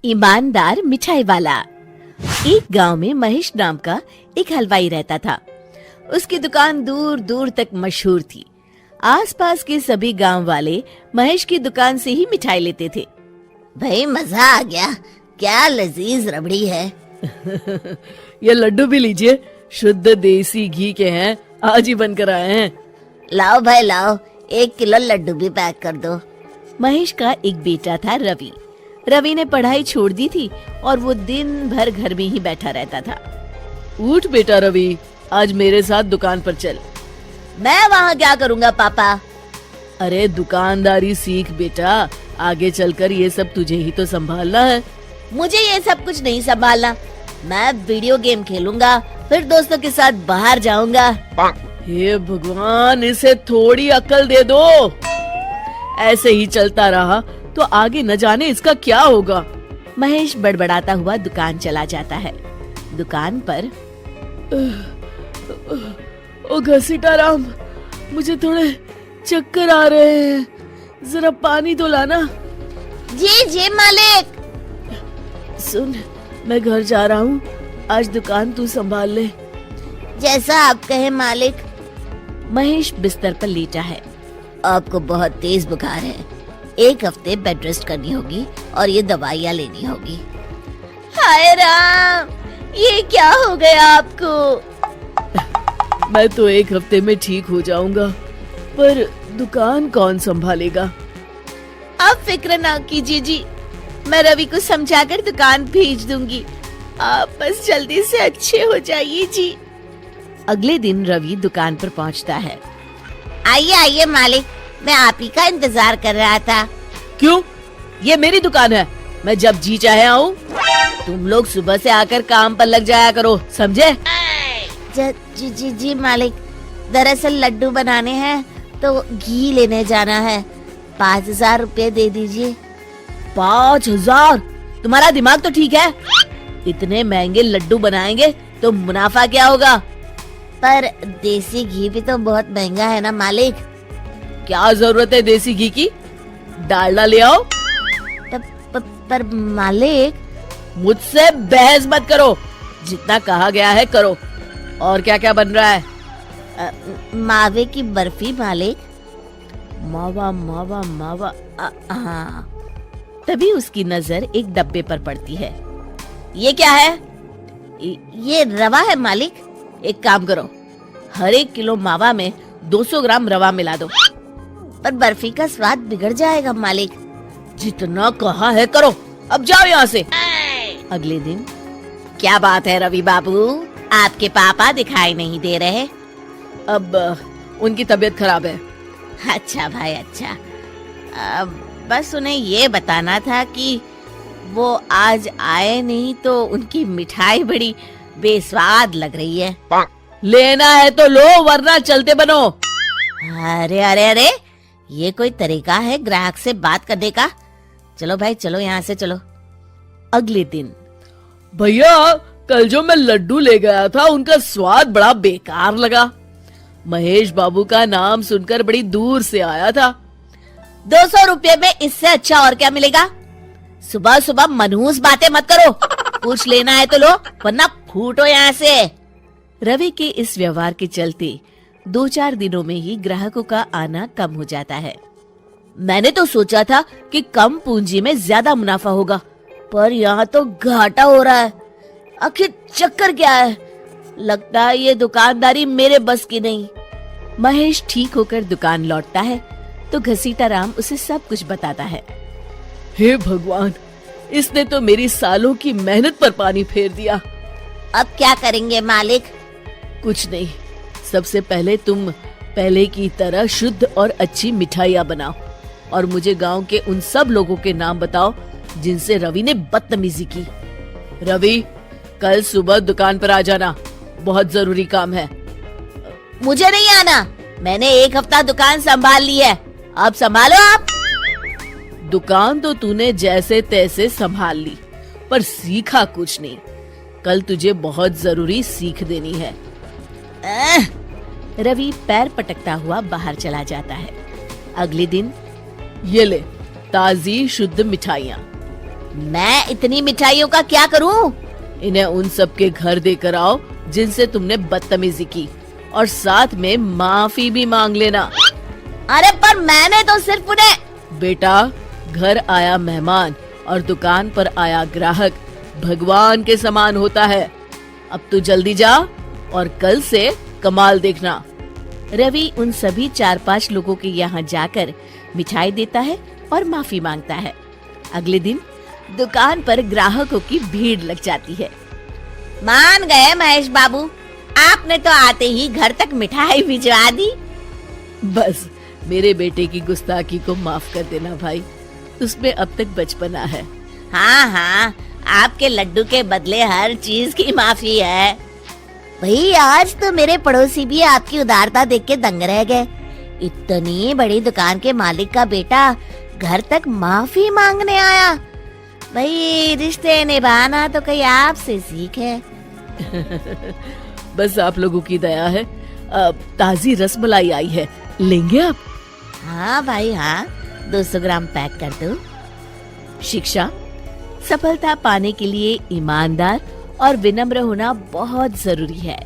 ईमानदार मिठाई वाला। एक गांव में महेश नाम का एक हलवाई रहता था। उसकी दुकान दूर दूर तक मशहूर थी। आसपास के सभी गांव वाले महेश की दुकान से ही मिठाई लेते थे। भाई मजा आ गया, क्या लजीज रबड़ी है। ये लड्डू भी लीजिए, शुद्ध देसी घी के हैं, आज ही बनकर आए हैं। लाओ भाई लाओ, 1 किलो लड्डू भी पैक कर दो। महेश का एक बेटा था रवि। रवि ने पढ़ाई छोड़ दी थी और वो दिन भर घर में ही बैठा रहता था। उठ बेटा रवि, आज मेरे साथ दुकान पर चल। मैं वहाँ क्या करूँगा पापा? अरे दुकानदारी सीख बेटा, आगे चलकर ये सब तुझे ही तो संभालना है। मुझे ये सब कुछ नहीं संभालना, मैं वीडियो गेम खेलूंगा, फिर दोस्तों के साथ बाहर जाऊंगा। हे भगवान, इसे थोड़ी अक्ल दे दो। ऐसे ही चलता रहा तो आगे न जाने इसका क्या होगा। महेश बड़बड़ाता हुआ दुकान चला जाता है। दुकान पर ओ घसीटाराम, मुझे थोड़े चक्कर आ रहे हैं, जरा पानी तो लाना। जी जी मालिक। सुन, मैं घर जा रहा हूँ, आज दुकान तू संभाल ले। जैसा आप कहे मालिक। महेश बिस्तर पर लेटा है। आपको बहुत तेज बुखार है, 1 हफ्ते बेड रेस्ट करनी होगी और ये दवाइयाँ लेनी होगी। हाय राम, ये क्या हो गया आपको? मैं तो 1 हफ्ते में ठीक हो जाऊंगा, पर दुकान कौन संभालेगा? आप फिक्र ना कीजिए जी, मैं रवि को समझाकर दुकान भेज दूंगी। आप बस जल्दी से अच्छे हो जाइए जी। अगले दिन रवि दुकान पर पहुंचता है। आइए आइए मालिक, मैं आप ही का इंतजार कर रहा था। क्यों? ये मेरी दुकान है, मैं जब जी चाहे आऊँ। तुम लोग सुबह से आकर काम पर लग जाया करो, समझे? जी जी जी मालिक, दरअसल लड्डू बनाने हैं तो घी लेने जाना है, 5000 रुपए दे दीजिए। 5000? तुम्हारा दिमाग तो ठीक है? इतने महंगे लड्डू बनाएंगे तो मुनाफा क्या होगा? पर देसी घी भी तो बहुत महंगा है ना मालिक। क्या जरूरत है देसी घी की? डालडा ले आओ। पर मालिक। मुझसे बहस मत करो, जितना कहा गया है करो। और क्या क्या बन रहा है? मावे की बर्फी मालिक। मावा मावा मावा, हाँ। तभी उसकी नजर एक डब्बे पर पड़ती है। ये क्या है? ये रवा है मालिक। एक काम करो, हर 1 किलो मावा में 200 ग्राम रवा मिला दो। पर बर्फी का स्वाद बिगड़ जाएगा मालिक। जितना कहा है करो, अब जाओ यहाँ से। अगले दिन। क्या बात है रवि बाबू, आपके पापा दिखाई नहीं दे रहे? अब उनकी तबीयत खराब है। अच्छा भाई अच्छा, बस उन्हें ये बताना था कि वो आज आए नहीं तो उनकी मिठाई बड़ी बेस्वाद लग रही है। लेना है तो लो, वरना चलते बनो। अरे अरे अरे, ये कोई तरीका है ग्राहक से बात करने का? चलो भाई चलो, यहाँ से चलो। अगले दिन। भैया, कल जो मैं लड्डू ले गया था उनका स्वाद बड़ा बेकार लगा। महेश बाबू का नाम सुनकर बड़ी दूर से आया था। 200 रुपए में इससे अच्छा और क्या मिलेगा? सुबह सुबह मनहूस बातें मत करो। कुछ लेना है तो लो, वरना फूटो यहाँ से। रवि के इस व्यवहार के चलते 2-4 दिनों में ही ग्राहकों का आना कम हो जाता है। मैंने तो सोचा था कि कम पूंजी में ज्यादा मुनाफा होगा, पर यहाँ तो घाटा हो रहा है। आखिर चक्कर क्या है? लगता है ये दुकानदारी मेरे बस की नहीं। महेश ठीक होकर दुकान लौटता है तो घसीटाराम उसे सब कुछ बताता है। हे भगवान, इसने तो मेरी सालों की मेहनत पर पानी फेर दिया। अब क्या करेंगे मालिक? कुछ नहीं, सबसे पहले तुम पहले की तरह शुद्ध और अच्छी मिठाइयाँ बनाओ और मुझे गांव के उन सब लोगों के नाम बताओ जिनसे रवि ने बदतमीजी की। रवि, कल सुबह दुकान पर आ जाना, बहुत जरूरी काम है। मुझे नहीं आना, मैंने 1 हफ्ता दुकान संभाल ली है, अब संभालो आप। दुकान तो तूने जैसे तैसे संभाल ली, पर सीखा कुछ नहीं। कल तुझे बहुत जरूरी सीख देनी है। रवि पैर पटकता हुआ बाहर चला जाता है। अगले दिन। ये ले ताजी शुद्ध मिठाइयाँ। मैं इतनी मिठाइयों का क्या करूं? इन्हें उन सब के घर देकर आओ जिनसे तुमने बदतमीजी की, और साथ में माफी भी मांग लेना। अरे पर मैंने तो सिर्फ उन्हें। बेटा, घर आया मेहमान और दुकान पर आया ग्राहक भगवान के समान होता है। अब तू जल्दी जा और कल से कमाल देखना। रवि उन सभी 4-5 लोगों के यहाँ जाकर मिठाई देता है और माफी मांगता है। अगले दिन दुकान पर ग्राहकों की भीड़ लग जाती है। मान गए महेश बाबू, आपने तो आते ही घर तक मिठाई भिजवा दी। बस मेरे बेटे की गुस्ताखी को माफ कर देना भाई, उसमें अब तक बचपना है। हाँ हाँ, आपके लड्डू के बदले हर चीज की माफी है। भाई आज तो मेरे पड़ोसी भी आपकी उदारता देख के दंग रह गए। इतनी बड़ी दुकान के मालिक का बेटा घर तक माफी मांगने आया। भाई रिश्ते निभाना तो कहीं आपसे सीखे। बस आप लोगों की दया है। ताजी रसमलाई आई है, लेंगे आप? हाँ भाई हाँ, 200 ग्राम पैक कर दो। शिक्षा, सफलता पाने के लिए ईमानदार और विनम्र होना बहुत जरूरी है।